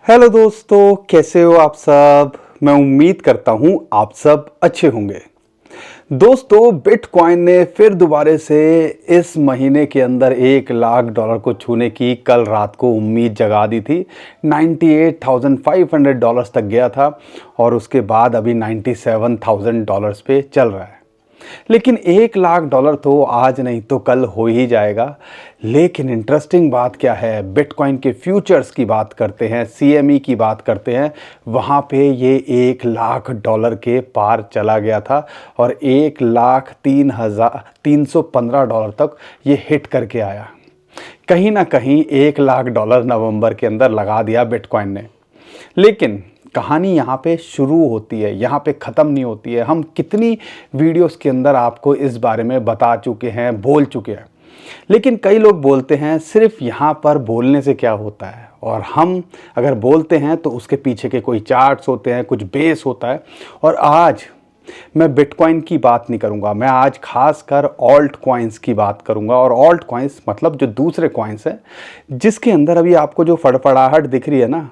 Hello दोस्तों, कैसे हो आप सब। मैं उम्मीद करता हूं आप सब अच्छे होंगे। दोस्तों, बिटकॉइन ने फिर दोबारा से इस महीने के अंदर $1 लाख को छूने की कल रात को उम्मीद जगा दी थी। $98,500 तक गया था और उसके बाद अभी $97,000 पे चल रहा है। लेकिन $1 लाख तो आज नहीं तो कल हो ही जाएगा। लेकिन इंटरेस्टिंग बात क्या है, बिटकॉइन के फ्यूचर्स की बात करते हैं, सीएमई की बात करते हैं, वहाँ पे ये $1 लाख के पार चला गया था और $1,03,315 तक ये हिट करके आया। कहीं ना कहीं $1 लाख नवंबर के अंदर लगा दिया बिटकॉइन ने। लेकिन कहानी यहाँ पे शुरू होती है, यहाँ पे ख़त्म नहीं होती है। हम कितनी वीडियोस के अंदर आपको इस बारे में बता चुके हैं, बोल चुके हैं। लेकिन कई लोग बोलते हैं सिर्फ यहाँ पर बोलने से क्या होता है, और हम अगर बोलते हैं तो उसके पीछे के कोई चार्ट्स होते हैं, कुछ बेस होता है। और आज मैं बिटकॉइन की बात नहीं करूंगा, मैं आज खासकर ऑल्ट कॉइन्स की बात करूंगा। और ऑल्ट कॉइन्स मतलब जो दूसरे कॉइन्स हैं जिसके अंदर अभी आपको जो फड़फड़ाहट दिख रही है ना,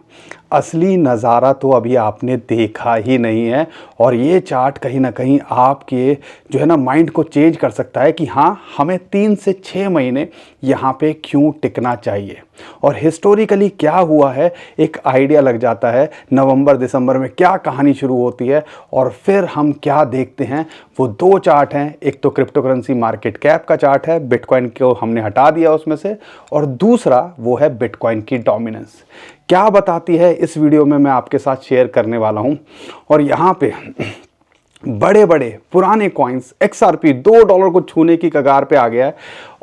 असली नज़ारा तो अभी आपने देखा ही नहीं है। और ये चार्ट कहीं ना कहीं आपके जो है ना माइंड को चेंज कर सकता है कि हाँ, हमें 3 से 6 महीने यहाँ पे क्यों टिकना चाहिए और हिस्टोरिकली क्या हुआ है, एक आइडिया लग जाता है। नवंबर दिसंबर में क्या कहानी शुरू होती है और फिर हम क्या देखते हैं। वो दो चार्ट हैं, एक तो क्रिप्टो करेंसी मार्केट कैप का चार्ट है, बिटकॉइन को हमने हटा दिया उसमें से, और दूसरा वो है बिटकॉइन की डोमिनेंस। क्या बताती है इस वीडियो में मैं आपके साथ शेयर करने वाला हूं। और यहाँ पे बड़े बड़े पुराने कॉइन्स XRP $2 को छूने की कगार पे आ गया है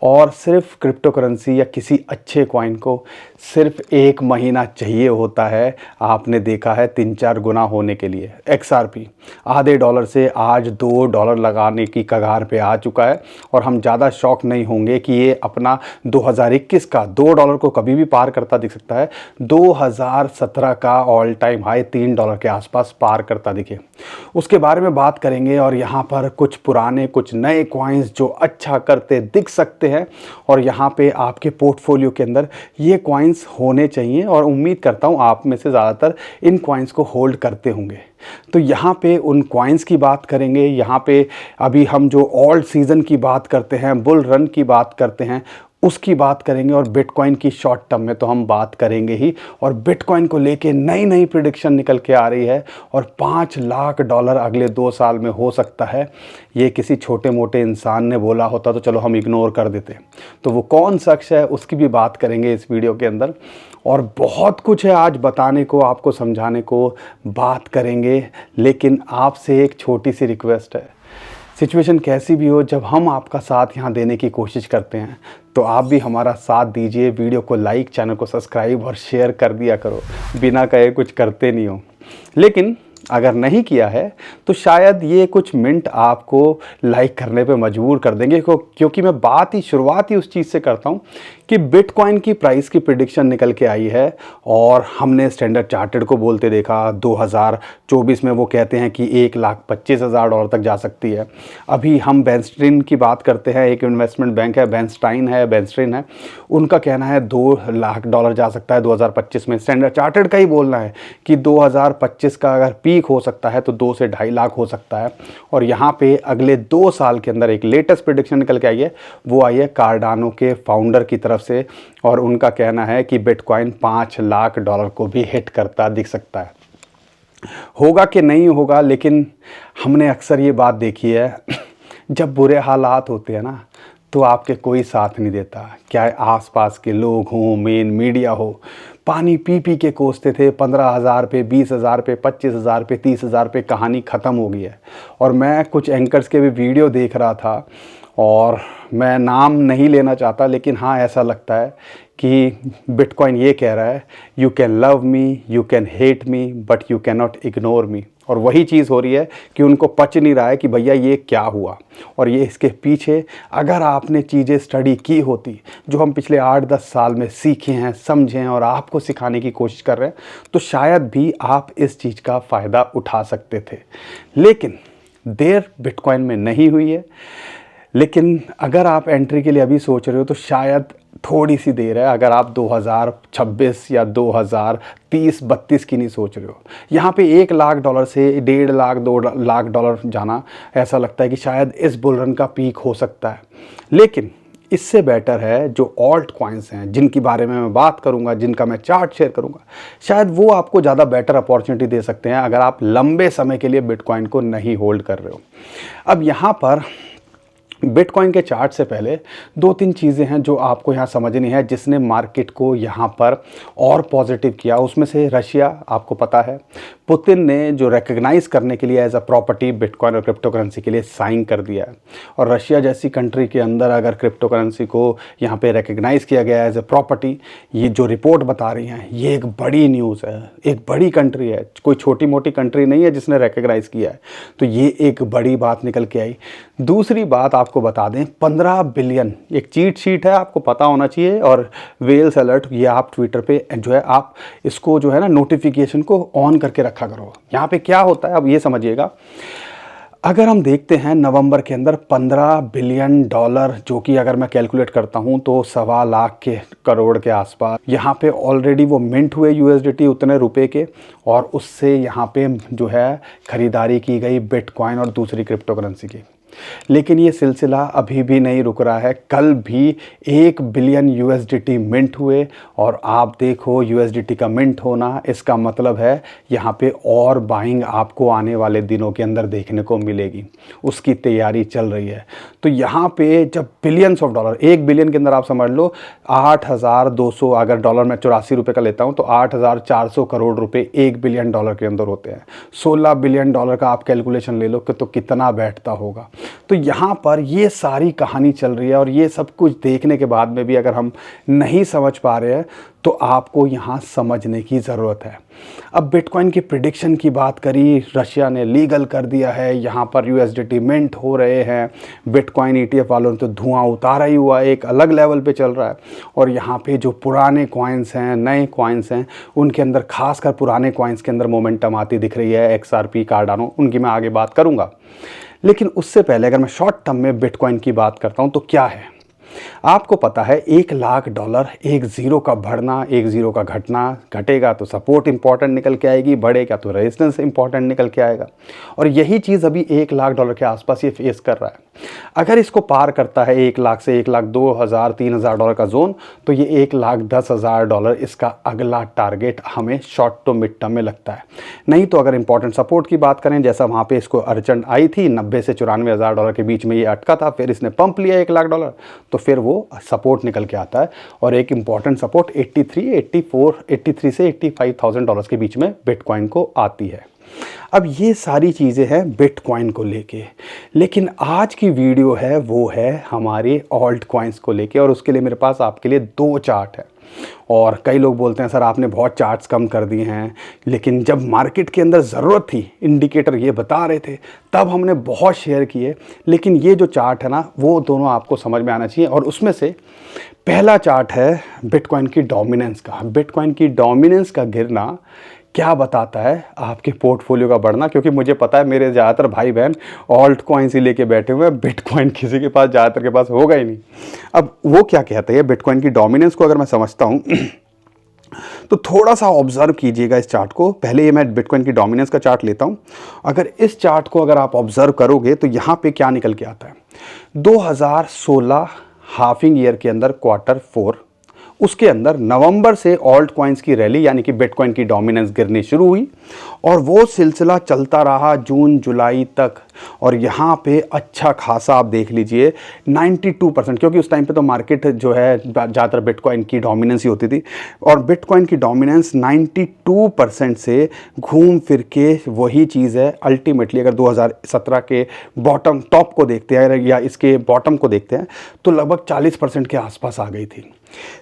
और सिर्फ क्रिप्टो करेंसी या किसी अच्छे कॉइन को सिर्फ 1 महीना चाहिए होता है। आपने देखा है 3-4 गुना होने के लिए। XRP आधे डॉलर से आज $2 लगाने की कगार पे आ चुका है और हम ज़्यादा शॉक नहीं होंगे कि ये अपना 2021 का $2 को कभी भी पार करता दिख सकता है। 2017 का ऑल टाइम हाई $3 के आसपास पार करता दिखे, उसके बारे में बात करेंगे। और यहाँ पर कुछ पुराने कुछ नए कॉइन्स जो अच्छा करते दिख सकते हैं और यहाँ पे आपके पोर्टफोलियो के अंदर ये कॉइन्स होने चाहिए। और उम्मीद करता हूँ आप में से ज़्यादातर इन कॉइन्स को होल्ड करते होंगे। तो यहाँ पे उन कॉइन्स की बात करेंगे। यहाँ पे अभी हम जो ऑल्ट सीज़न की बात करते हैं, बुल रन की बात करते हैं, उसकी बात करेंगे। और बिटकॉइन की शॉर्ट टर्म में तो हम बात करेंगे ही। और बिटकॉइन को लेके नई नई प्रिडिक्शन निकल के आ रही है और $5 लाख अगले 2 साल में हो सकता है। ये किसी छोटे मोटे इंसान ने बोला होता तो चलो हम इग्नोर कर देते, तो वो कौन शख्स है उसकी भी बात करेंगे इस वीडियो के अंदर। और बहुत कुछ है आज बताने को, आपको समझाने को, बात करेंगे। लेकिन आपसे एक छोटी सी रिक्वेस्ट है, सिचुएशन कैसी भी हो, जब हम आपका साथ यहाँ देने की कोशिश करते हैं तो आप भी हमारा साथ दीजिए। वीडियो को लाइक, चैनल को सब्सक्राइब और शेयर कर दिया करो। बिना कहे कुछ करते नहीं हो, लेकिन अगर नहीं किया है तो शायद ये कुछ मिनट आपको लाइक करने पे मजबूर कर देंगे, क्योंकि मैं शुरुआत ही उस चीज़ से करता हूँ कि बिटकॉइन की प्राइस की प्रिडिक्शन निकल के आई है और हमने स्टैंडर्ड चार्टर्ड को बोलते देखा 2024 में वो कहते हैं कि $1,25,000 तक जा सकती है। अभी हम बेंस्टीन की बात करते हैं, एक इन्वेस्टमेंट बैंक है, बेंस्टीन है, उनका कहना है $2 लाख जा सकता है 2025 में। स्टैंडर्ड चार्टर्ड का ही बोलना है कि 2025 का अगर पीक हो सकता है तो 2 से ढाई लाख हो सकता है। और यहाँ पे अगले 2 साल के अंदर एक लेटेस्ट प्रेडिक्शन निकल के आई है, वो आई है कार्डानो के फाउंडर की तरफ से, और उनका कहना है कि बिटकॉइन $5 लाख को भी हिट करता दिख सकता है। होगा कि नहीं होगा, लेकिन हमने अक्सर ये बात देखी है जब बुरे हालात होते हैं ना तो आपके कोई साथ नहीं देता, क्या आसपास के लोग हों, मेन मीडिया हो। पानी पी पी के कोसते थे, 15,000 पे, 20,000 पे, 25,000 पे, 30,000 पे, कहानी ख़त्म हो गई है। और मैं कुछ एंकर्स के भी वीडियो देख रहा था और मैं नाम नहीं लेना चाहता, लेकिन हाँ ऐसा लगता है कि बिटकॉइन ये कह रहा है, you can love me, you can hate me, but you can not ignore me. और वही चीज़ हो रही है कि उनको पच नहीं रहा है कि भैया ये क्या हुआ। और ये इसके पीछे अगर आपने चीज़ें स्टडी की होती जो हम पिछले 8-10 साल में सीखे हैं, समझे हैं और आपको सिखाने की कोशिश कर रहे हैं, तो शायद भी आप इस चीज़ का फ़ायदा उठा सकते थे। लेकिन देर बिटकॉइन में नहीं हुई है। लेकिन अगर आप एंट्री के लिए अभी सोच रहे हो तो शायद थोड़ी सी देर है, अगर आप 2026 या 2030-32 की नहीं सोच रहे हो। यहाँ पे $1 लाख से 1.5 लाख 2 लाख डॉलर जाना ऐसा लगता है कि शायद इस बुल रन का पीक हो सकता है। लेकिन इससे बेटर है जो ऑल्ट कॉइन्स हैं जिनके बारे में मैं बात करूंगा, जिनका मैं चार्ट शेयर करूंगा, शायद वो आपको ज़्यादा बेटर अपॉर्चुनिटी दे सकते हैं अगर आप लंबे समय के लिए बिटकॉइन को नहीं होल्ड कर रहे हो। अब यहाँ पर बिटकॉइन के चार्ट से पहले 2-3 चीज़ें हैं जो आपको यहाँ समझनी है जिसने मार्केट को यहाँ पर और पॉजिटिव किया। उसमें से रशिया, आपको पता है पुतिन ने जो रिकग्नाइज़ करने के लिए एज अ प्रॉपर्टी बिटकॉइन और क्रिप्टो करेंसी के लिए साइन कर दिया है। और रशिया जैसी कंट्री के अंदर अगर क्रिप्टो करेंसी को यहाँ पे रिकग्नाइज़ किया गया एज अ प्रॉपर्टी, ये जो रिपोर्ट बता रही हैं ये एक बड़ी न्यूज़ है, एक बड़ी कंट्री है, कोई छोटी मोटी कंट्री नहीं है जिसने रिकग्नाइज़ किया है। तो ये एक बड़ी बात निकल के आई। दूसरी बात आपको बता दें, 15 बिलियन एक चीट शीट है, आपको पता होना चाहिए। और वेल्स अलर्ट ये आप ट्विटर पे जो है आप इसको जो है ना नोटिफिकेशन को ऑन करके रखा करो। यहाँ पे क्या होता है अब ये समझिएगा। अगर हम देखते हैं नवंबर के अंदर $15 बिलियन, जो कि अगर मैं कैलकुलेट करता हूं तो 1.25 लाख के करोड़ के आसपास यहाँ पे ऑलरेडी वो मिंट हुए USDT उतने रुपए के, और उससे यहाँ पे जो है ख़रीदारी की गई बिटकॉइन और दूसरी क्रिप्टो करेंसी की। लेकिन ये सिलसिला अभी भी नहीं रुक रहा है। कल भी 1 बिलियन USDT मिंट हुए, और आप देखो USDT का मिंट होना इसका मतलब है यहाँ पे और बाइंग आपको आने वाले दिनों के अंदर देखने को मिलेगी, उसकी तैयारी चल रही है। तो यहाँ पे जब बिलियंस ऑफ डॉलर, 1 बिलियन के अंदर आप समझ लो 8,200, अगर डॉलर में 84 रुपये का लेता हूँ तो 8,400 करोड़ रुपए 1 बिलियन डॉलर के अंदर होते हैं। 16 बिलियन डॉलर का आप कैलकुलेशन ले लो कि तो कितना बैठता होगा। तो यहाँ पर ये सारी कहानी चल रही है, और ये सब कुछ देखने के बाद में भी अगर हम नहीं समझ पा रहे हैं तो आपको यहाँ समझने की ज़रूरत है। अब बिटकॉइन की प्रिडिक्शन की बात करी, रशिया ने लीगल कर दिया है, यहाँ पर USDT मिंट हो रहे हैं, बिटकॉइन ETF वालों ने तो धुआं उतारा ही हुआ, एक अलग लेवल पे चल रहा है। और यहाँ पे जो पुराने कॉइन्स हैं, नए कॉइन्स हैं, उनके अंदर खासकर पुराने कॉइन्स के अंदर मोमेंटम आती दिख रही है। XRP, कार्डानो, उनकी मैं आगे बात करूँगा। लेकिन उससे पहले अगर मैं शॉर्ट टर्म में बिटकॉइन की बात करता हूं तो क्या है, आपको पता है $1 लाख, एक ज़ीरो का बढ़ना, एक ज़ीरो का घटना, घटेगा तो सपोर्ट इंपॉर्टेंट निकल के आएगी, बढ़ेगा तो रेजिस्टेंस इंपॉर्टेंट निकल के आएगा। और यही चीज़ अभी $1 लाख के आसपास ये फेस कर रहा है। अगर इसको पार करता है 1 लाख से 1 लाख 2,000 $3,000 का जोन, तो ये $1,10,000 इसका अगला टारगेट हमें शॉर्ट टू मिड टर्म में लगता है। नहीं तो अगर इंपॉर्टेंट सपोर्ट की बात करें, जैसा वहाँ पे इसको अर्जेंट आई थी 90 से $94,000 के बीच में ये अटका था, फिर इसने पंप लिया $1 लाख, तो फिर वो सपोर्ट निकल के आता है। और एक इंपॉर्टेंट सपोर्ट 83 से $85,000 के बीच में बिटकॉइन को आती है। अब ये सारी चीज़ें हैं बिटकॉइन को लेके, लेकिन आज की वीडियो है वो है हमारे ऑल्ट कॉइन्स को लेके, और उसके लिए मेरे पास आपके लिए 2 चार्ट है। और कई लोग बोलते हैं सर आपने बहुत चार्ट्स कम कर दिए हैं, लेकिन जब मार्केट के अंदर ज़रूरत थी, इंडिकेटर ये बता रहे थे, तब हमने बहुत शेयर किए। लेकिन ये जो चार्ट है ना, वो दोनों आपको समझ में आना चाहिए। और उसमें से पहला चार्ट है बिटकॉइन की डोमिनेंस का। बिटकॉइन की डोमिनेंस का गिरना क्या बताता है आपके पोर्टफोलियो का बढ़ना, क्योंकि मुझे पता है मेरे ज़्यादातर भाई बहन ऑल्ट कॉइन्स ही लेके बैठे हुए हैं, बिटकॉइन किसी के पास ज़्यादातर के पास होगा ही नहीं। अब वो क्या कहते हैं बिटकॉइन की डोमिनेंस को अगर मैं समझता हूँ तो थोड़ा सा ऑब्जर्व कीजिएगा इस चार्ट को। पहले ये मैं बिटकॉइन की डोमिनेंस का चार्ट लेता हूँ। अगर इस चार्ट को अगर आप ऑब्जर्व करोगे तो यहाँ पे क्या निकल के आता है, 2016 हाफिंग ईयर के अंदर Q4, उसके अंदर नवंबर से ऑल्ट कॉइन्स की रैली यानी कि बिटकॉइन की डोमिनेंस गिरनी शुरू हुई, और वो सिलसिला चलता रहा जून जुलाई तक। और यहाँ पे अच्छा खासा आप देख लीजिए 92%, क्योंकि उस टाइम पे तो मार्केट जो है ज़्यादातर बिटकॉइन की डोमिनेंस ही होती थी, और बिटकॉइन की डोमिनेंस 92% से घूम फिर के वही चीज़ है। अल्टीमेटली अगर 2017 के बॉटम टॉप को देखते हैं या इसके बॉटम को देखते हैं तो लगभग 40% के आसपास आ गई थी।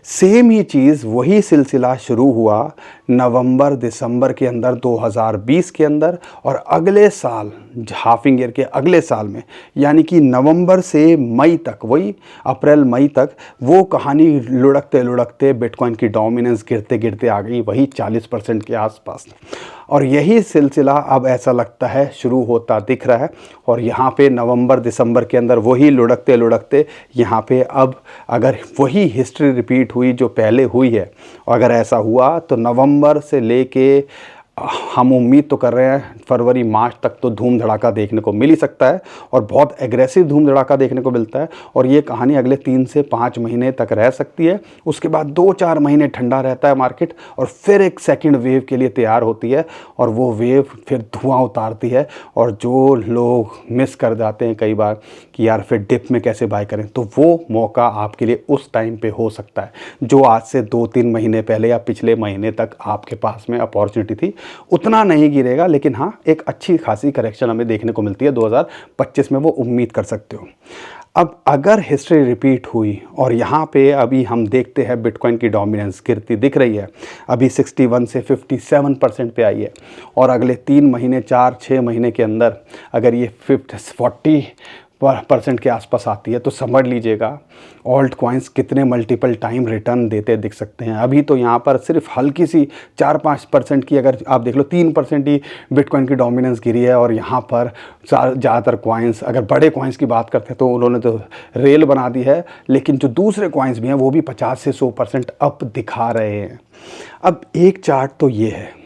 सेम ही चीज़, वही सिलसिला शुरू हुआ नवंबर दिसंबर के अंदर 2020 के अंदर, और अगले साल हाफिंग ईयर के अगले साल में यानी कि नवंबर से मई तक, वही अप्रैल मई तक वो कहानी लुढ़कते लुढ़कते बिटकॉइन की डोमिनेंस गिरते गिरते आ गई वही 40% के आसपास। और यही सिलसिला अब ऐसा लगता है शुरू होता दिख रहा है। और यहाँ पे नवंबर दिसंबर के अंदर वही लुढ़कते लुढ़कते यहाँ पे अब अगर वही हिस्ट्री रिपीट हुई जो पहले हुई है, और अगर ऐसा हुआ तो नवंबर से लेके हम उम्मीद तो कर रहे हैं फरवरी मार्च तक तो धूम धड़ाका देखने को मिल ही सकता है, और बहुत एग्रेसिव धूम धड़ाका देखने को मिलता है। और ये कहानी अगले 3 से 5 महीने तक रह सकती है। उसके बाद 2-4 महीने ठंडा रहता है मार्केट, और फिर एक सेकंड वेव के लिए तैयार होती है, और वो वेव फिर धुआं उतारती है। और जो लोग मिस कर जाते हैं कई बार कि यार फिर डिप में कैसे बाय करें, तो वो मौका आपके लिए उस टाइम पे हो सकता है जो आज से 2-3 महीने पहले या पिछले महीने तक आपके पास में अपॉर्चुनिटी थी। उतना नहीं गिरेगा, लेकिन हाँ एक अच्छी खासी करेक्शन हमें देखने को मिलती है 2025 में, वो उम्मीद कर सकते हो। अब अगर हिस्ट्री रिपीट हुई और यहाँ पे अभी हम देखते हैं बिटकॉइन की डोमिनेंस गिरती दिख रही है, अभी 61 से 57% पे आई है, और अगले 3 महीने 4-6 महीने के अंदर अगर ये 40% के आसपास आती है तो समझ लीजिएगा ऑल्ट कॉइन्स कितने मल्टीपल टाइम रिटर्न देते दिख सकते हैं। अभी तो यहाँ पर सिर्फ हल्की सी 4-5% की, अगर आप देख लो 3% ही बिटकॉइन की डोमिनेंस गिरी है, और यहाँ पर ज़्यादातर कॉइन्स, अगर बड़े कॉइन्स की बात करते हैं तो उन्होंने तो रेल बना दी है, लेकिन जो दूसरे कॉइन्स भी हैं वो भी 50 से 100% अप दिखा रहे हैं। अब एक चार्ट तो ये है,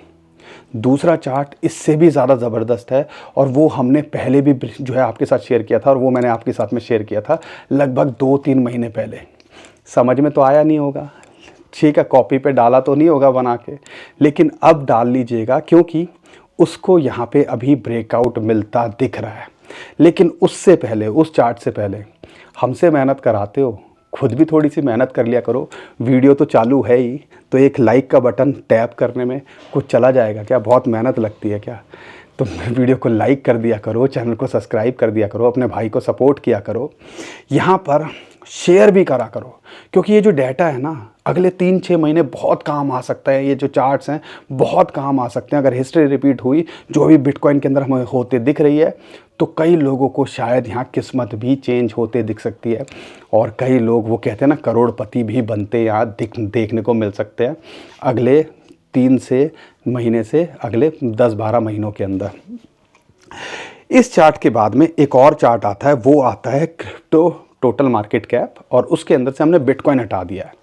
दूसरा चार्ट इससे भी ज़्यादा ज़बरदस्त है, और वो हमने पहले भी जो है आपके साथ शेयर किया था, और वो मैंने आपके साथ में शेयर किया था लगभग 2-3 महीने पहले। समझ में तो आया नहीं होगा, ठीक है, कॉपी पे डाला तो नहीं होगा बना के, लेकिन अब डाल लीजिएगा क्योंकि उसको यहाँ पे अभी ब्रेकआउट मिलता दिख रहा है। लेकिन उससे पहले, उस चार्ट से पहले हमसे मेहनत कराते हो, खुद भी थोड़ी सी मेहनत कर लिया करो। वीडियो तो चालू है ही, तो एक लाइक का बटन टैप करने में कुछ चला जाएगा क्या? बहुत मेहनत लगती है क्या? तो वीडियो को लाइक कर दिया करो, चैनल को सब्सक्राइब कर दिया करो, अपने भाई को सपोर्ट किया करो, यहाँ पर शेयर भी करा करो, क्योंकि ये जो डाटा है ना अगले 3-6 महीने बहुत काम आ सकता है। ये जो चार्ट्स हैं बहुत काम आ सकते हैं। अगर हिस्ट्री रिपीट हुई जो अभी बिटकॉइन के अंदर हमें होते दिख रही है, तो कई लोगों को शायद यहाँ किस्मत भी चेंज होते दिख सकती है, और कई लोग, वो कहते हैं ना, करोड़पति भी बनते यहाँ देखने को मिल सकते हैं अगले 3 से महीने से अगले 10-12 महीनों के अंदर। इस चार्ट के बाद में एक और चार्ट आता है, वो आता है क्रिप्टो टोटल मार्केट कैप, और उसके अंदर से हमने बिटकॉइन हटा दिया है।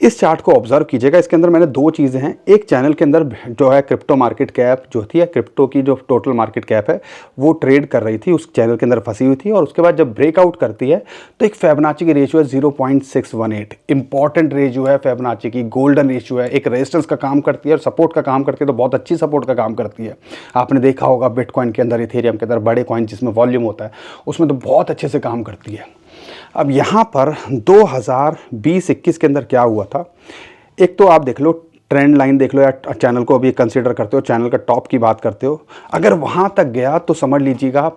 इस चार्ट को ऑब्जर्व कीजिएगा, इसके अंदर मैंने 2 चीज़ें हैं। एक चैनल के अंदर जो है क्रिप्टो मार्केट कैप जो थी, या क्रिप्टो की जो टोटल मार्केट कैप है वो ट्रेड कर रही थी, उस चैनल के अंदर फंसी हुई थी, और उसके बाद जब ब्रेकआउट करती है तो एक फिबोनाची की रेशियो है 0.618। इंपॉर्टेंट रेशियो है फिबोनाची की, गोल्डन रेशियो है, एक रेजिस्टेंस का काम करती है और सपोर्ट का काम करती है, तो बहुत अच्छी सपोर्ट का काम करती है। आपने देखा होगा बिटकॉइन के अंदर, इथेरियम के अंदर, बड़े कॉइन जिसमें वॉल्यूम होता है उसमें तो बहुत अच्छे से काम करती है। अब यहाँ पर 2020-21 के अंदर क्या हुआ था, एक तो आप देख लो ट्रेंड लाइन देख लो, या चैनल को अभी कंसीडर करते हो, चैनल का टॉप की बात करते हो, अगर वहाँ तक गया तो समझ लीजिएगा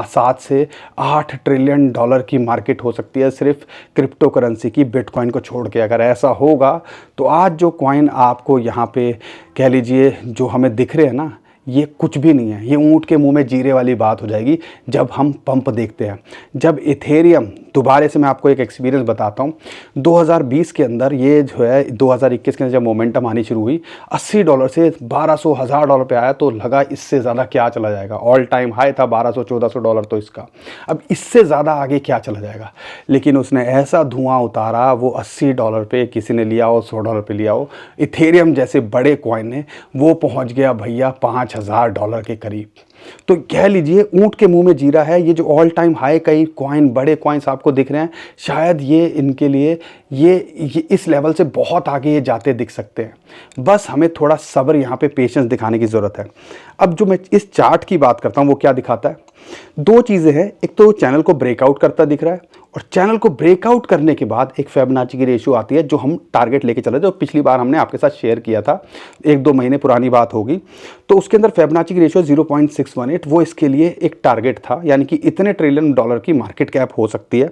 7 से 8 ट्रिलियन डॉलर की मार्केट हो सकती है सिर्फ क्रिप्टो करेंसी की, बिटकॉइन को छोड़ के। अगर ऐसा होगा तो आज जो कॉइन आपको यहाँ पे कह लीजिए जो हमें दिख रहे हैं ना, ये कुछ भी नहीं है, ये ऊँट के मुंह में जीरे वाली बात हो जाएगी जब हम पंप देखते हैं। जब इथेरियम, दोबारा से मैं आपको एक एक्सपीरियंस बताता हूँ, 2020 के अंदर ये जो है 2021 के अंदर जब मोमेंटम आनी शुरू हुई, $80 से $1200-1000 पे आया, तो लगा इससे ज़्यादा क्या चला जाएगा। ऑल टाइम हाई था $1200-1400 तो इसका, अब इससे ज़्यादा आगे क्या चला जाएगा। लेकिन उसने ऐसा धुआं उतारा, वो $80 पे किसी ने लिया हो, $100 पे लिया हो, इथेरियम जैसे बड़े कॉइन ने वो पहुँच गया भैया $5000 के करीब। तो कह लीजिए ऊंट के मुंह में जीरा है। ये जो ऑल टाइम हाई कई कॉइन, बड़े कॉइन्स आपको दिख रहे हैं, शायद ये इनके लिए ये इस लेवल से बहुत आगे ये जाते दिख सकते हैं। बस हमें थोड़ा सब्र, यहाँ पे पेशेंस दिखाने की ज़रूरत है। अब जो मैं इस चार्ट की बात करता हूँ वो क्या दिखाता है, 2 चीज़ें हैं। एक तो चैनल को ब्रेकआउट करता दिख रहा है, और चैनल को ब्रेकआउट करने के बाद एक फिबोनाची की रेशियो आती है जो हम टारगेट लेके चले थे, जो पिछली बार हमने आपके साथ शेयर किया था, 1-2 महीने पुरानी बात होगी। तो उसके अंदर फिबोनाची की रेशियो 0.618, वो इसके लिए एक टारगेट था, यानी कि इतने ट्रिलियन डॉलर की मार्केट कैप हो सकती है,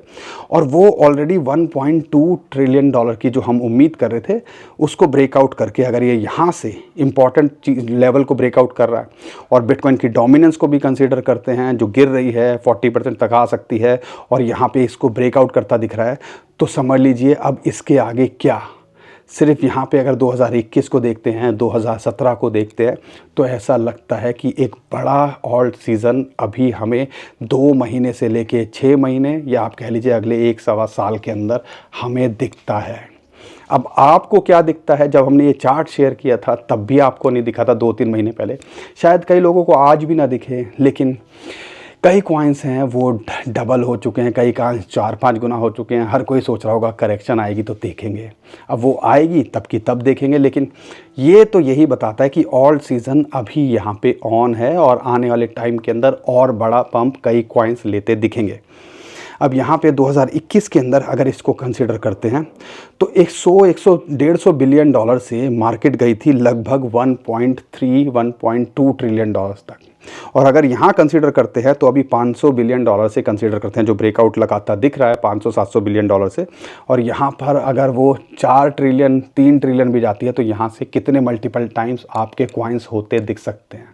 और वो ऑलरेडी 1.2 ट्रिलियन डॉलर की जो हम उम्मीद कर रहे थे उसको ब्रेकआउट करके अगर ये यहाँ से इंपॉर्टेंट लेवल को ब्रेकआउट कर रहा है, और बिटकॉइन की डोमिनेंस को भी कंसीडर करते हैं जो गिर रही है 40% तक आ सकती है, और यहाँ पे इसको ब्रेकआउट करता दिख रहा है, तो समझ लीजिए अब इसके आगे क्या। सिर्फ यहाँ पे अगर 2021 को देखते हैं, 2017 को देखते हैं, तो ऐसा लगता है कि एक बड़ा ऑल्ट सीज़न अभी हमें 2 महीने से लेके 6 महीने, या आप कह लीजिए अगले 1-1.25 साल के अंदर हमें दिखता है। अब आपको क्या दिखता है, जब हमने ये चार्ट शेयर किया था तब भी आपको नहीं दिखा था 2-3 महीने पहले, शायद कई लोगों को आज भी ना दिखे, लेकिन कई कॉइन्स हैं वो डबल हो चुके हैं, कई कॉइन्स 4-5 गुना हो चुके हैं। हर कोई सोच रहा होगा करेक्शन आएगी तो देखेंगे, अब वो आएगी तब की तब देखेंगे, लेकिन ये तो यही बताता है कि ऑल्ट सीज़न अभी यहाँ पे ऑन है और आने वाले टाइम के अंदर और बड़ा पंप कई कॉइन्स लेते दिखेंगे। अब यहाँ पे 2021 के अंदर अगर इसको कंसिडर करते हैं तो 100-150 बिलियन डॉलर से मार्केट गई थी लगभग 1.2 ट्रिलियन डॉलर्स तक। और अगर यहाँ कंसीडर करते हैं तो अभी 500 बिलियन डॉलर से कंसीडर करते हैं, जो ब्रेकआउट लगातार दिख रहा है 500-700 बिलियन डॉलर से। और यहाँ पर अगर वो 4 ट्रिलियन 3 ट्रिलियन भी जाती है तो यहाँ से कितने मल्टीपल टाइम्स आपके कॉइन्स होते दिख सकते हैं।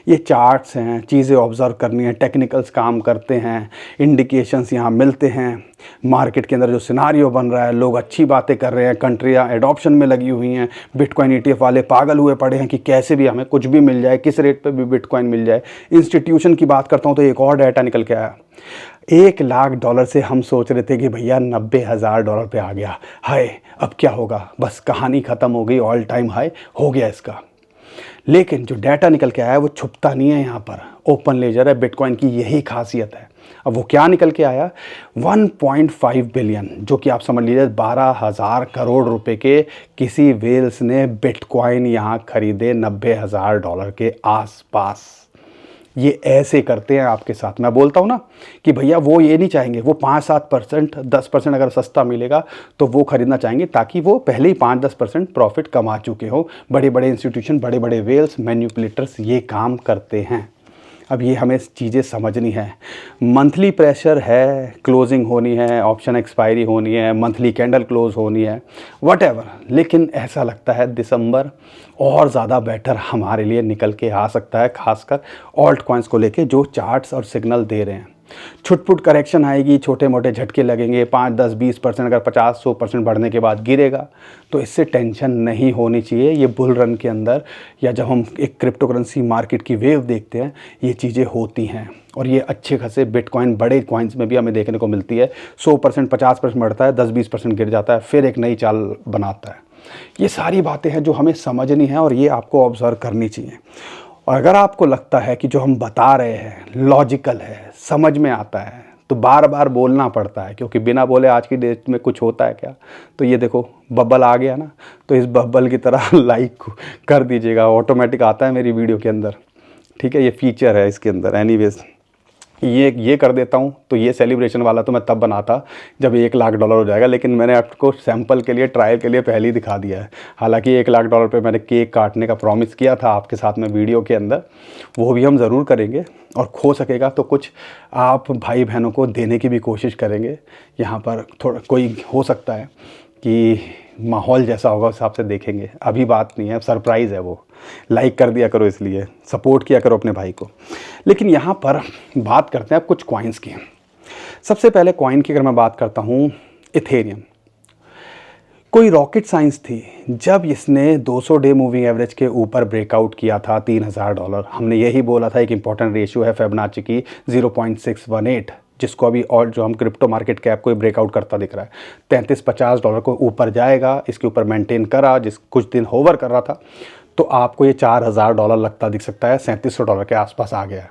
ये चार्ट्स हैं, चीज़ें ऑब्ज़र्व करनी है, टेक्निकल्स काम करते हैं, इंडिकेशंस यहाँ मिलते हैं। मार्केट के अंदर जो सिनारियो बन रहा है, लोग अच्छी बातें कर रहे हैं, कंट्रियाँ एडॉप्शन में लगी हुई हैं, बिटकॉइन ETF वाले पागल हुए पड़े हैं कि कैसे भी हमें कुछ भी मिल जाए, किस रेट पे भी बिटकॉइन मिल जाए। इंस्टीट्यूशन की बात करता हूँ तो एक और डाटा निकल के आया, $1,00,000 से हम सोच रहे थे कि भैया $90,000 पे आ गया, हाय अब क्या होगा, बस कहानी ख़त्म हो गई, ऑल टाइम हाई हो गया इसका। लेकिन जो डाटा निकल के आया है वो छुपता नहीं है, यहाँ पर ओपन लेजर है, बिटकॉइन की यही खासियत है। अब वो क्या निकल के आया, 1.5 बिलियन, जो कि आप समझ लीजिए 12,000 करोड़ रुपए के किसी वेल्स ने बिटकॉइन यहाँ खरीदे $90,000 के आसपास। ये ऐसे करते हैं आपके साथ। मैं बोलता हूँ ना कि भैया वो ये नहीं चाहेंगे, वो 5-7% 10% अगर सस्ता मिलेगा तो वो ख़रीदना चाहेंगे, ताकि वो पहले ही 5-10% प्रॉफिट कमा चुके हो। बड़े बड़े इंस्टीट्यूशन, बड़े बड़े वेल्स, मैन्युपुलेटर्स ये काम करते हैं। अब ये हमें चीज़ें समझनी है। मंथली प्रेशर है, क्लोजिंग होनी है, ऑप्शन एक्सपायरी होनी है, मंथली कैंडल क्लोज होनी है, व्हाटएवर, लेकिन ऐसा लगता है दिसंबर और ज़्यादा बेटर हमारे लिए निकल के आ सकता है, खासकर ऑल्ट कॉइन्स को लेके जो चार्ट्स और सिग्नल दे रहे हैं। छुटपुट करेक्शन आएगी, छोटे मोटे झटके लगेंगे, 5-10-20%, अगर 50-100% बढ़ने के बाद गिरेगा तो इससे टेंशन नहीं होनी चाहिए। ये बुल रन के अंदर या जब हम एक क्रिप्टो करेंसी मार्केट की वेव देखते हैं, ये चीज़ें होती हैं और ये अच्छे खासे बिटकॉइन बड़े कॉइन्स में भी हमें देखने को मिलती है। 100% 50% बढ़ता है, 10-20% गिर जाता है, फिर एक नई चाल बनाता है। ये सारी बातें हैं जो हमें समझनी है और ये आपको ऑब्जर्व करनी चाहिए। और अगर आपको लगता है कि जो हम बता रहे हैं लॉजिकल है, समझ में आता है, तो बार बार बोलना पड़ता है, क्योंकि बिना बोले आज की डेट में कुछ होता है क्या। तो ये देखो बबल आ गया ना, तो इस बबल की तरह लाइक कर दीजिएगा, ऑटोमेटिक आता है मेरी वीडियो के अंदर, ठीक है, ये फीचर है इसके अंदर। एनीवेज ये कर देता हूँ। तो ये सेलिब्रेशन वाला तो मैं तब बनाता जब $1,00,000 हो जाएगा, लेकिन मैंने आपको सैंपल के लिए, ट्रायल के लिए पहले ही दिखा दिया है। हालांकि $1,00,000 पे मैंने केक काटने का प्रॉमिस किया था आपके साथ में वीडियो के अंदर, वो भी हम ज़रूर करेंगे और खो सकेगा तो कुछ आप भाई बहनों को देने की भी कोशिश करेंगे। यहाँ पर थोड़ा कोई हो सकता है कि माहौल जैसा होगा उस हिसाब से देखेंगे, अभी बात नहीं है, सरप्राइज़ है वो। लाइक कर दिया करो, इसलिए सपोर्ट किया करो अपने भाई को। लेकिन यहाँ पर बात करते हैं अब कुछ कॉइन्स की। सबसे पहले कॉइन की अगर मैं बात करता हूँ, इथेरियम। कोई रॉकेट साइंस थी जब इसने 200 डे मूविंग एवरेज के ऊपर ब्रेकआउट किया था $3,000। हमने यही बोला था एक इंपॉर्टेंट रेशियो है फिबोनाची की 0.618, जिसको अभी और जो हम क्रिप्टो मार्केट कैप को ब्रेकआउट करता दिख रहा है। $33-50 को ऊपर जाएगा, इसके ऊपर मेंटेन करा, जिस कुछ दिन होवर कर रहा था, तो आपको ये $4,000 लगता दिख सकता है, $3700 के आसपास आ गया।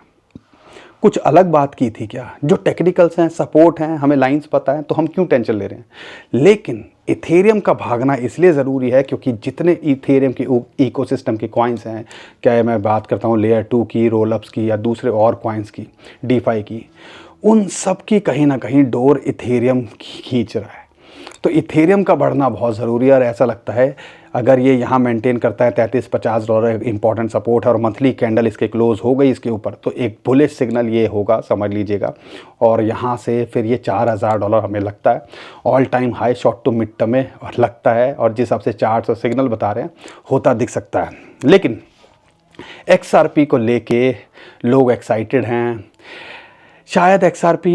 कुछ अलग बात की थी क्या, जो टेक्निकल्स हैं, सपोर्ट हैं, हमें लाइंस पता है, तो हम क्यों टेंशन ले रहे हैं। लेकिन इथेरियम का भागना इसलिए ज़रूरी है क्योंकि जितने इथेरियम की इकोसिस्टम के कॉइन्स हैं, क्या मैं बात करता हूँ लेयर 2 की, रोलअप्स की या दूसरे और कॉइन्स की, डीफाई की, उन सब की कहीं ना कहीं डोर इथेरियम खींच रहा है। तो इथेरियम का बढ़ना बहुत ज़रूरी है और ऐसा लगता है अगर ये यहाँ मेंटेन करता है $33-50 इंपॉर्टेंट सपोर्ट है और मंथली कैंडल इसके क्लोज हो गई इसके ऊपर, तो एक बुलिश सिग्नल ये होगा, समझ लीजिएगा। और यहाँ से फिर ये $4,000 हमें लगता है all time high short to mid term में और लगता है, और जिस हिसाब से चार्ट्स और सिग्नल बता रहे हैं होता दिख सकता है। लेकिन XRP को लेके लोग एक्साइटेड हैं। शायद XRP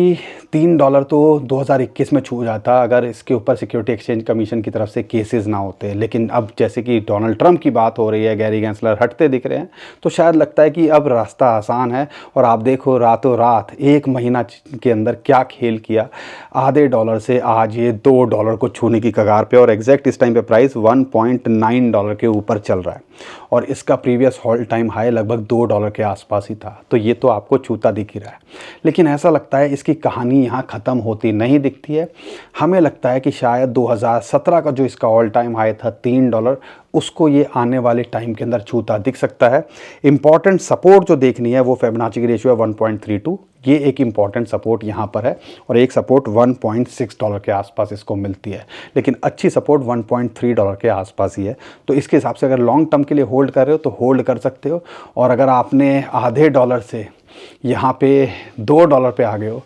$3 तो 2021 में छू जाता अगर इसके ऊपर सिक्योरिटी एक्सचेंज कमीशन की तरफ से केसेस ना होते। लेकिन अब जैसे कि डोनाल्ड ट्रंप की बात हो रही है, गैरी गैंसलर हटते दिख रहे हैं, तो शायद लगता है कि अब रास्ता आसान है। और आप देखो रातों रात 1 महीना के अंदर क्या खेल किया, आधे डॉलर से आज ये $2 को छूने की कगार पे, और एग्जैक्ट इस टाइम पे प्राइस $1.9 के ऊपर चल रहा है। और इसका प्रीवियस ऑल टाइम हाई लगभग $2 के आसपास ही था। तो ये तो आपको छूता दिख ही रहा है। लेकिन ऐसा लगता है इसकी कहानी यहाँ ख़त्म होती नहीं दिखती है। हमें लगता है कि शायद 2017 का जो इसका ऑल टाइम हाई था $3, उसको ये आने वाले टाइम के अंदर छूता दिख सकता है। इंपॉर्टेंट सपोर्ट जो देखनी है वो फिबोनाची की रेशियो है 1.32, ये एक इंपॉर्टेंट सपोर्ट यहाँ पर है। और एक सपोर्ट $1.6 के आसपास इसको मिलती है, लेकिन अच्छी सपोर्ट $1.3 के आसपास ही है। तो इसके हिसाब से अगर लॉन्ग टर्म के लिए होल्ड कर रहे हो तो होल्ड कर सकते हो। और अगर आपने आधे डॉलर से यहाँ पे $2 पे आ गए हो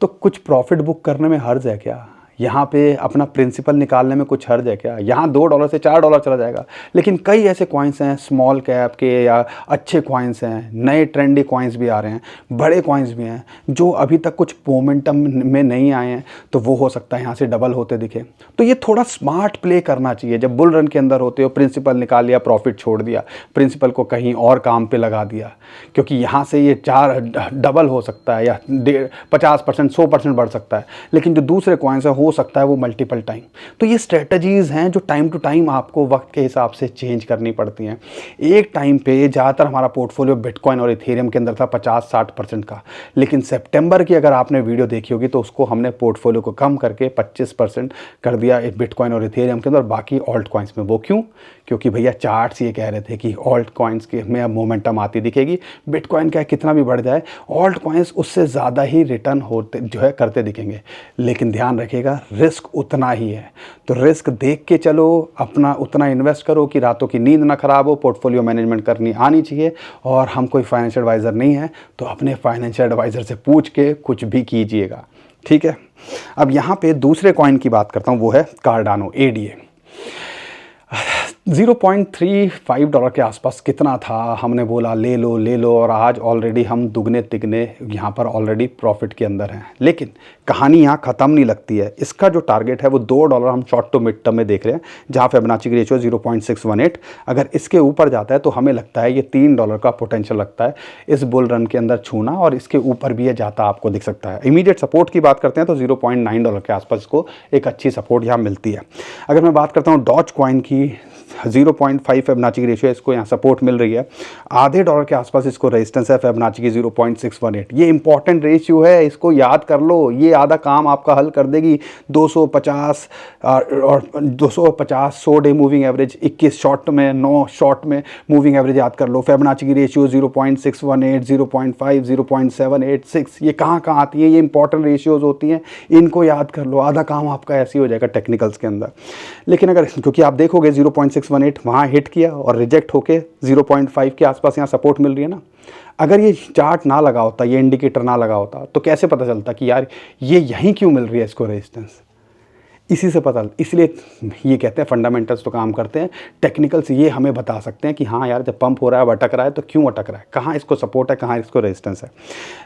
तो कुछ प्रॉफिट बुक करने में हर्ज है क्या? यहाँ पे अपना प्रिंसिपल निकालने में कुछ हर्ज है क्या? यहाँ $2 से $4 चला जाएगा। लेकिन कई ऐसे कॉइन्स हैं स्मॉल कैप के या अच्छे कॉइन्स हैं, नए ट्रेंडी कॉइन्स भी आ रहे हैं, बड़े कॉइन्स भी हैं जो अभी तक कुछ मोमेंटम में नहीं आए हैं, तो वो हो सकता है यहाँ से डबल होते दिखे। तो ये थोड़ा स्मार्ट प्ले करना चाहिए। जब बुल रन के अंदर होते हो, प्रिंसिपल निकाल लिया, प्रॉफिट छोड़ दिया, प्रिंसिपल को कहीं और काम पे लगा दिया, क्योंकि यहाँ से ये 4 डबल हो सकता है या 50% 100% बढ़ सकता है। लेकिन जो दूसरे कॉइन्स हैं हो सकता है वो मल्टीपल टाइम। तो ये स्ट्रेटजीज़ हैं जो टाइम टू टाइम आपको वक्त के हिसाब से चेंज करनी पड़ती हैं। एक टाइम पे ज़्यादातर हमारा पोर्टफोलियो बिटकॉइन और इथेरियम के अंदर था 50-60% का, लेकिन सितंबर की अगर आपने वीडियो देखी होगी तो उसको हमने पोर्टफोलियो को कम करके 25% कर दिया बिटकॉइन और इथेरियम के अंदर, बाकी ऑल्ट कॉइन्स में। वो क्यों? क्योंकि भैया चार्ट्स ये कह रहे थे कि ऑल्ट कॉइन्स के में अब मोमेंटम आती दिखेगी। बिटकॉइन का कितना भी बढ़ जाए, ऑल्ट कॉइन्स उससे ज़्यादा ही रिटर्न होते जो है करते दिखेंगे। लेकिन ध्यान रखिएगा रिस्क उतना ही है, तो रिस्क देख के चलो, अपना उतना इन्वेस्ट करो कि रातों की नींद ना खराब हो। पोर्टफोलियो मैनेजमेंट करनी आनी चाहिए। और हम कोई फाइनेंशियल एडवाइज़र नहीं है, तो अपने फाइनेंशियल एडवाइज़र से पूछ के कुछ भी कीजिएगा, ठीक है। अब यहाँ पे दूसरे कॉइन की बात करता हूँ, वो है कार्डानो ADA। $0.35 के आसपास कितना था, हमने बोला ले लो, और आज ऑलरेडी हम दुगने तिगने यहाँ पर ऑलरेडी प्रॉफिट के अंदर हैं। लेकिन कहानी यहाँ ख़त्म नहीं लगती है। इसका जो टारगेट है वो $2 हम शॉर्ट टू मिड टर्म में देख रहे हैं, जहाँ फिबोनाची की रेशियो 0.618। अगर इसके ऊपर जाता है तो हमें लगता है ये $3 का पोटेंशियल लगता है इस बुल रन के अंदर छूना, और इसके ऊपर भी ये जाता आपको दिख सकता है। इमीडिएट सपोर्ट की बात करते हैं तो $0.9 के आसपास इसको एक अच्छी सपोर्ट यहाँ मिलती है। अगर मैं बात करता हूँ डॉज कॉइन की, 0.5 फिबोनाची की रेशियो, इसको यहाँ सपोर्ट मिल रही है। आधे डॉलर के आसपास इसको रेजिस्टेंस है फिबोनाची की 0.618। ये इंपॉर्टेंट रेशियो है, इसको याद कर लो, ये आधा काम आपका हल कर देगी। 250 और 250 100 डे मूविंग एवरेज, 21 शॉर्ट में, 9 शॉर्ट में मूविंग एवरेज याद कर लो। फिबोनाची की रेशियो 0.618, 0.5, 0.786, ये कहाँ आती है? ये इंपॉर्टेंट रेशियोज होती हैं, इनको याद कर लो, आधा काम आपका ऐसे ही हो जाएगा टेक्निकल्स के अंदर। लेकिन अगर, क्योंकि आप देखोगे 0.618 वहाँ हिट किया और रिजेक्ट होके 0.5 के आसपास यहाँ सपोर्ट मिल रही है ना। अगर ये चार्ट ना लगा होता, ये इंडिकेटर ना लगा होता, तो कैसे पता चलता कि यार ये यहीं क्यों मिल रही है इसको रेजिस्टेंस? इसी से पता, इसलिए ये कहते हैं फंडामेंटल्स तो काम करते हैं, टेक्निकल्स ये हमें बता सकते हैं कि हाँ यार जब पंप हो रहा है, अटक रहा है, तो क्यों अटक रहा है, कहाँ इसको सपोर्ट है, कहाँ इसको रेजिस्टेंस है।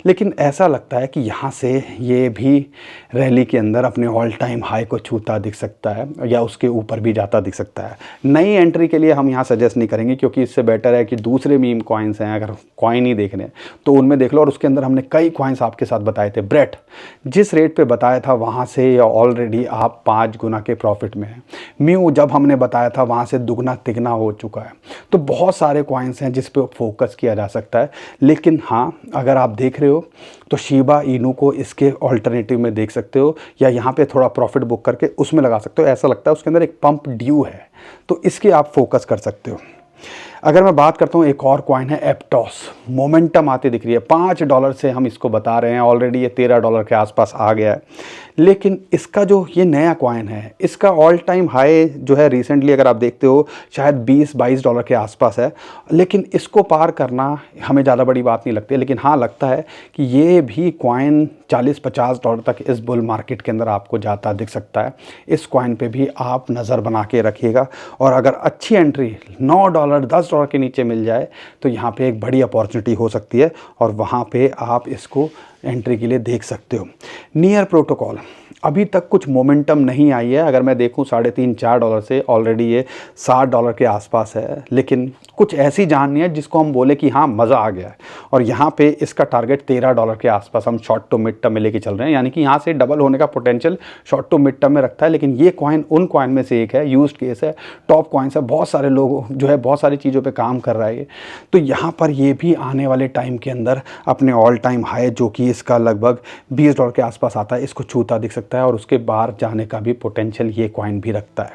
लेकिन ऐसा लगता है कि यहाँ से ये भी रैली के अंदर अपने ऑल टाइम हाई को छूता दिख सकता है या उसके ऊपर भी जाता दिख सकता है। नई एंट्री के लिए हम यहाँ सजेस्ट नहीं करेंगे, क्योंकि इससे बेटर है कि दूसरे मीम कॉइन्स हैं, अगर कॉइन ही देखने हैं तो उनमें देख लो। और उसके अंदर हमने कई कॉइन्स आपके साथ बताए थे। ब्रेट जिस रेट पर बताया था वहाँ से ऑलरेडी आप 5 गुना के प्रॉफिट में है। म्यू जब हमने बताया था वहाँ से दुगना तिगना हो चुका है। तो बहुत सारे कॉइन्स हैं जिस पे फोकस किया जा सकता है। लेकिन हाँ, अगर आप देख रहे हो तो शिबा इनू को इसके ऑल्टरनेटिव में देख सकते हो, या यहाँ पे थोड़ा प्रॉफिट बुक करके उसमें लगा सकते हो। ऐसा लगता है उसके अंदर एक पंप ड्यू है, तो इसके आप फोकस कर सकते हो। अगर मैं बात करता हूँ, एक और कॉइन है एप्टोस, मोमेंटम आती दिख रही है। $5 से हम इसको बता रहे हैं, ऑलरेडी ये $13 के आसपास आ गया है। लेकिन इसका जो ये नया कॉइन है, इसका ऑल टाइम हाई जो है रिसेंटली अगर आप देखते हो शायद $20-22 के आसपास है। लेकिन इसको पार करना हमें ज़्यादा बड़ी बात नहीं लगती, लेकिन हाँ लगता है कि ये भी कॉइन $40-50 तक इस बुल मार्केट के अंदर आपको जाता दिख सकता है। इस कॉइन पे भी आप नज़र बना के रखिएगा। और अगर अच्छी एंट्री $9, $10 $10 के नीचे मिल जाए तो यहाँ पे एक बड़ी अपॉर्चुनिटी हो सकती है और वहाँ पे आप इसको एंट्री के लिए देख सकते हो। नियर प्रोटोकॉल अभी तक कुछ मोमेंटम नहीं आई है। अगर मैं देखूं $3.5-4 से ऑलरेडी ये $60 के आसपास है, लेकिन कुछ ऐसी जान नहीं है जिसको हम बोले कि हाँ मज़ा आ गया है। और यहाँ पे इसका टारगेट $13 के आसपास हम शॉर्ट टू मिड टर्म में लेके चल रहे हैं, यानी कि यहाँ से डबल होने का potential short to mid term में रखता है। लेकिन ये कॉइन उन कॉइन में से एक है, यूज्ड केस है, टॉप कॉइन्स है, बहुत सारे लोग जो है बहुत सारी चीज़ों पर काम कर रहा है ये। तो यहाँ पर ये भी आने वाले टाइम के अंदर अपने ऑल टाइम हाई जो कि इसका लगभग $20 के आसपास आता है, इसको छूता दिख सकता है और उसके बाहर जाने का भी पोटेंशियल ये कॉइन भी रखता है।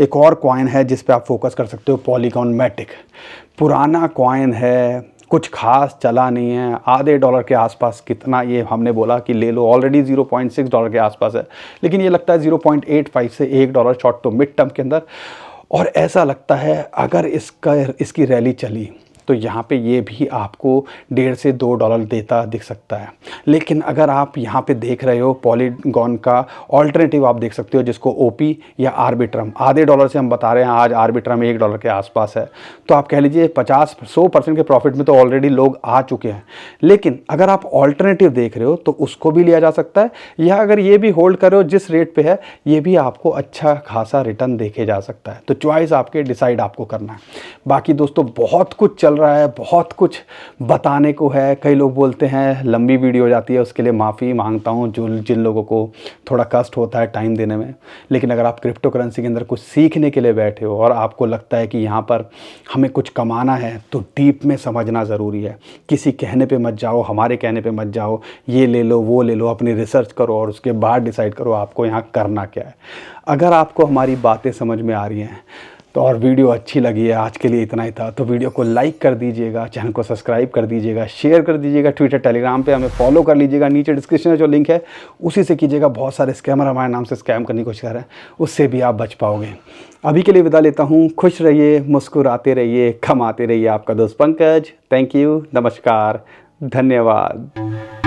एक और कॉइन है जिस पे आप फोकस कर सकते हो, पॉलीगॉन मैटिक। पुराना कॉइन है, कुछ खास चला नहीं है, आधे डॉलर के आसपास कितना ये हमने बोला कि ले लो, ऑलरेडी $0.6 के आसपास है, लेकिन ये लगता है 0.85 से $1 शॉर्ट टू मिड टर्म के अंदर। और ऐसा लगता है अगर इसकी रैली चली तो यहाँ पे ये भी आपको $1.5 से $2 देता दिख सकता है। लेकिन अगर आप यहाँ पे देख रहे हो पॉलीगॉन का ऑल्टरनेटिव आप देख सकते हो जिसको ओपी या आर्बिट्रम, आधे डॉलर से हम बता रहे हैं, आज आर्बिट्रम $1 के आसपास है। तो आप कह लीजिए 50-100% के प्रॉफिट में तो ऑलरेडी लोग आ चुके हैं। लेकिन अगर आप ऑल्टरनेटिव देख रहे हो तो उसको भी लिया जा सकता है, या अगर ये भी होल्ड कर रहे हो जिस रेट पे है ये भी आपको अच्छा खासा रिटर्न देखे जा सकता है। तो चॉइस आपके, डिसाइड आपको करना है। बाकी दोस्तों बहुत कुछ चल रहा है, बहुत कुछ बताने को है। कई लोग बोलते हैं लंबी वीडियो हो जाती है, उसके लिए माफ़ी मांगता हूँ जिन लोगों को थोड़ा कष्ट होता है टाइम देने में। लेकिन अगर आप क्रिप्टो करेंसी के अंदर कुछ सीखने के लिए बैठे हो और आपको लगता है कि यहाँ पर हमें कुछ कमाना है तो डीप में समझना ज़रूरी है। किसी कहने पे मत जाओ, हमारे कहने पे मत जाओ, ये ले लो वो ले लो, अपनी रिसर्च करो और उसके बाद डिसाइड करो आपको यहाँ करना क्या है। अगर आपको हमारी बातें समझ में आ रही हैं तो, और वीडियो अच्छी लगी है, आज के लिए इतना ही था, तो वीडियो को लाइक कर दीजिएगा, चैनल को सब्सक्राइब कर दीजिएगा, शेयर कर दीजिएगा, ट्विटर टेलीग्राम पे हमें फॉलो कर लीजिएगा, नीचे डिस्क्रिप्शन में जो लिंक है उसी से कीजिएगा। बहुत सारे स्कैमर हमारे नाम से स्कैम करने की कोशिश कर रहे हैं, उससे भी आप बच पाओगे। अभी के लिए विदा लेता हूँ। खुश रहिए, मुस्कुराते रहिए, कमाते रहिए। आपका दोस्त पंकज। थैंक यू, नमस्कार, धन्यवाद।